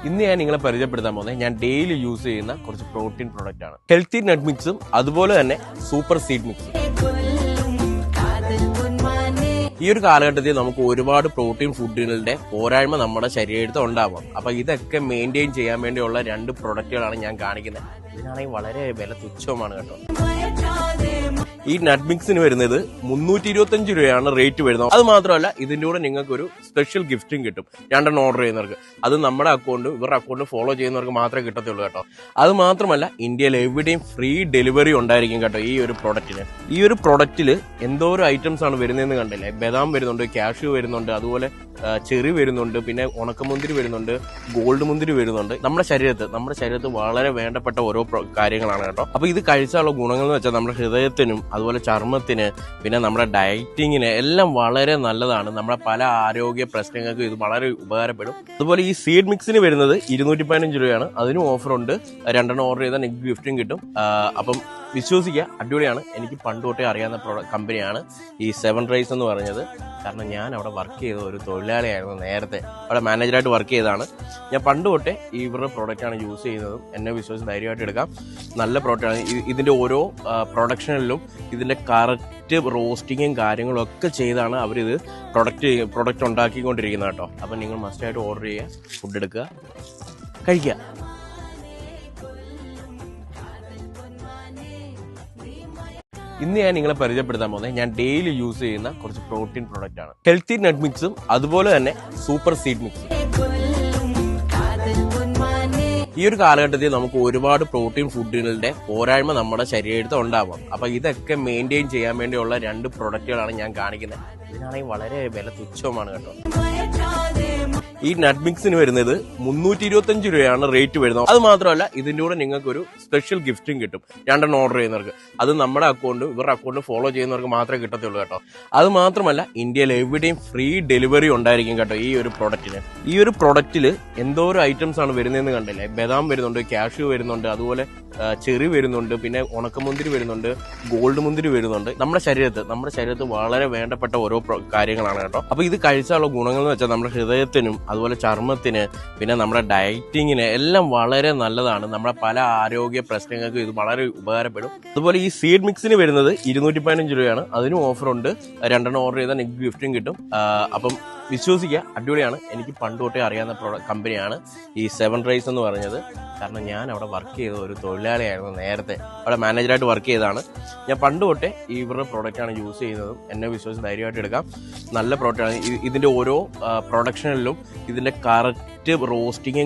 ഇന്ന് ഞാൻ നിങ്ങളെ പരിചയപ്പെടുത്താൻ പോകുന്നത് ഞാൻ ഡെയിലി യൂസ് ചെയ്യുന്ന കുറച്ച് പ്രോട്ടീൻ പ്രോഡക്റ്റ് ആണ്. ഹെൽത്തി നട്ട് മിക്സും അതുപോലെ തന്നെ സൂപ്പർ സീഡ് മിക്സും. ഈ ഒരു കാലഘട്ടത്തിൽ നമുക്ക് ഒരുപാട് പ്രോട്ടീൻ ഫുഡുകളുടെ പോരായ്മ നമ്മുടെ ശരീരത്തിൽ ഉണ്ടാവാം. അപ്പൊ ഇതൊക്കെ മെയിൻറ്റെയിൻ ചെയ്യാൻ വേണ്ടിയുള്ള രണ്ട് പ്രൊഡക്റ്റുകളാണ് ഞാൻ കാണിക്കുന്നത്. ഇതിനാണെങ്കിൽ വളരെ വില തുച്ഛമാണ് കേട്ടോ. ഈ നട്ട് മിക്സിന് വരുന്നത് 325 രൂപയാണ് റേറ്റ് വരുന്നത്. അത് മാത്രമല്ല ഇതിന്റെ കൂടെ നിങ്ങൾക്ക് ഒരു സ്പെഷ്യൽ ഗിഫ്റ്റും കിട്ടും രണ്ടെണ്ണം ഓർഡർ ചെയ്യുന്നവർക്ക്. അത് നമ്മുടെ അക്കൗണ്ടും ഇവരുടെ അക്കൗണ്ടും ഫോളോ ചെയ്യുന്നവർക്ക് മാത്രമേ കിട്ടത്തുള്ളൂ കേട്ടോ. അത് മാത്രമല്ല ഇന്ത്യയിൽ എവിടെയും ഫ്രീ ഡെലിവറി ഉണ്ടായിരിക്കും കേട്ടോ ഈ ഒരു പ്രൊഡക്റ്റിന്. ഈ ഒരു പ്രൊഡക്റ്റിൽ എന്തോരം ഐറ്റംസ് ആണ് വരുന്നതെന്ന് കണ്ടില്ലേ. ബദാം വരുന്നുണ്ട്, കാഷ്യൂ വരുന്നുണ്ട്, അതുപോലെ ചെറി വരുന്നുണ്ട്, പിന്നെ ഉണക്കമുന്തിരി വരുന്നുണ്ട്, ഗോൾഡ് മുന്തിരി വരുന്നുണ്ട്. നമ്മുടെ ശരീരത്ത് വളരെ വേണ്ടപ്പെട്ട ഓരോ കാര്യങ്ങളാണ് കേട്ടോ. അപ്പൊ ഇത് കഴിച്ചാലുള്ള ഗുണങ്ങൾ എന്ന് വെച്ചാൽ നമ്മുടെ ഹൃദയത്തിനും അതുപോലെ ചർമ്മത്തിന് പിന്നെ നമ്മുടെ ഡയറ്റിങ്ങിന് എല്ലാം വളരെ നല്ലതാണ്. നമ്മുടെ പല ആരോഗ്യ പ്രശ്നങ്ങൾക്ക് ഇത് വളരെ ഉപകാരപ്പെടും. അതുപോലെ ഈ സീഡ് മിക്സിന് വരുന്നത് 215 രൂപയാണ്. അതിനും ഓഫറുണ്ട്. രണ്ടെണ്ണം ഓർഡർ ചെയ്താൽ നിങ്ങൾക്ക് ഗിഫ്റ്റും കിട്ടും. അപ്പം വിശ്വസിക്കുക, അടിപൊളിയാണ്. എനിക്ക് പണ്ട് തൊട്ടേ അറിയാവുന്ന കമ്പനിയാണ് ഈ 7 റൈസ് എന്ന് പറഞ്ഞത്. കാരണം ഞാൻ അവിടെ വർക്ക് ചെയ്ത ഒരു തൊഴിലാളിയായിരുന്നു. നേരത്തെ അവിടെ മാനേജറായിട്ട് വർക്ക് ചെയ്തതാണ്. ഞാൻ പണ്ട് തൊട്ടേ ഇവരുടെ പ്രോഡക്റ്റാണ് യൂസ് ചെയ്യുന്നതും. എന്നെ വിശ്വസിച്ച് ധൈര്യമായിട്ട് എടുക്കാം. നല്ല പ്രോഡക്റ്റാണ്. ഇതിന്റെ ഓരോ പ്രൊഡക്ഷനിലും ഇതിന്റെ കറക്റ്റ് റോസ്റ്റിങ്ങും കാര്യങ്ങളും ഒക്കെ ചെയ്താണ് അവരിത് പ്രൊഡക്റ്റ് ഉണ്ടാക്കിക്കൊണ്ടിരിക്കുന്നത് കേട്ടോ. അപ്പം നിങ്ങൾ മസ്റ്റായിട്ട് ഓർഡർ ചെയ്യുക, ഫുഡ് എടുക്കുക, കഴിക്കുക. ഇന്ന് ഞാൻ നിങ്ങളെ പരിചയപ്പെടുത്താൻ പോകുന്നത് ഞാൻ ഡെയിലി യൂസ് ചെയ്യുന്ന കുറച്ച് പ്രോട്ടീൻ പ്രോഡക്റ്റ് ആണ്. ഹെൽത്തി നട്ട് മിക്സും അതുപോലെ തന്നെ സൂപ്പർ സീഡ് മിക്സും. ഈ ഒരു കാലഘട്ടത്തിൽ നമുക്ക് ഒരുപാട് പ്രോട്ടീൻ ഫുഡുകളുടെ പോരായ്മ നമ്മുടെ ശരീരത്തിൽ ഉണ്ടാവാം. അപ്പൊ ഇതൊക്കെ മെയിൻറ്റെയിൻ ചെയ്യാൻ വേണ്ടിയുള്ള രണ്ട് പ്രൊഡക്റ്റുകളാണ് ഞാൻ കാണിക്കുന്നത്. ഇതിനാണെങ്കിൽ വളരെ വില തുച്ഛമാണ് കേട്ടോ. ഈ നട്ട് മിക്സിന് വരുന്നത് 325 രൂപയാണ് റേറ്റ് വരുന്നത്. അത് മാത്രമല്ല ഇതിന്റെ കൂടെ നിങ്ങൾക്ക് ഒരു സ്പെഷ്യൽ ഗിഫ്റ്റും കിട്ടും രണ്ടെണ്ണം ഓർഡർ ചെയ്യുന്നവർക്ക്. അത് നമ്മുടെ അക്കൗണ്ടും ഇവരുടെ അക്കൗണ്ടും ഫോളോ ചെയ്യുന്നവർക്ക് മാത്രമേ കിട്ടത്തുള്ളൂ കേട്ടോ. അത് മാത്രമല്ല ഇന്ത്യയിൽ എവിടെയും ഫ്രീ ഡെലിവറി ഉണ്ടായിരിക്കും കേട്ടോ ഈ ഒരു പ്രൊഡക്റ്റിന്. ഈ ഒരു പ്രൊഡക്റ്റിൽ എന്തോരം ഐറ്റംസ് ആണ് വരുന്നതെന്ന് കണ്ടില്ലേ. ബദാം വരുന്നുണ്ട്, കാഷ്യൂ വരുന്നുണ്ട്, അതുപോലെ ചെറി വരുന്നുണ്ട്, പിന്നെ ഉണക്കമുന്തിരി വരുന്നുണ്ട്, ഗോൾഡ് മുന്തിരി വരുന്നുണ്ട്. നമ്മുടെ ശരീരത്ത് വളരെ വേണ്ടപ്പെട്ട ഓരോ കാര്യങ്ങളാണ് കേട്ടോ. അപ്പൊ ഇത് കഴിച്ചാലുള്ള ഗുണങ്ങൾ എന്ന് വെച്ചാൽ നമ്മുടെ ഹൃദയത്തിനും അതുപോലെ ചർമ്മത്തിന് പിന്നെ നമ്മുടെ ഡയറ്റിങ്ങിന് എല്ലാം വളരെ നല്ലതാണ്. നമ്മുടെ പല ആരോഗ്യ പ്രശ്നങ്ങൾക്ക് ഇത് വളരെ ഉപകാരപ്പെടും. അതുപോലെ ഈ സീഡ് മിക്സിന് വരുന്നത് 215 രൂപയാണ്. അതിനും ഓഫറുണ്ട്. രണ്ടെണ്ണം ഓർഡർ ചെയ്താൽ നിങ്ങൾക്ക് ഗിഫ്റ്റും കിട്ടും. അപ്പം വിശ്വസിക്കുക, അടിപൊളിയാണ്. എനിക്ക് പണ്ട് തൊട്ടേ അറിയാവുന്ന കമ്പനിയാണ് ഈ 7 റൈസ് എന്ന് പറഞ്ഞത്. കാരണം ഞാൻ അവിടെ വർക്ക് ചെയ്ത ഒരു തൊഴിലാളിയായിരുന്നു. നേരത്തെ അവിടെ മാനേജറായിട്ട് വർക്ക് ചെയ്തതാണ്. ഞാൻ പണ്ട് തൊട്ടേ ഇവരുടെ പ്രോഡക്റ്റാണ് യൂസ് ചെയ്യുന്നതും. എന്നെ വിശ്വസിച്ച് ധൈര്യമായിട്ട് എടുക്കാം. നല്ല പ്രോഡക്റ്റാണ്. ഇതിന്റെ ഓരോ പ്രൊഡക്ഷനിലും ഇതിന്റെ കറക്റ്റ് റോസ്റ്റിങ്ങും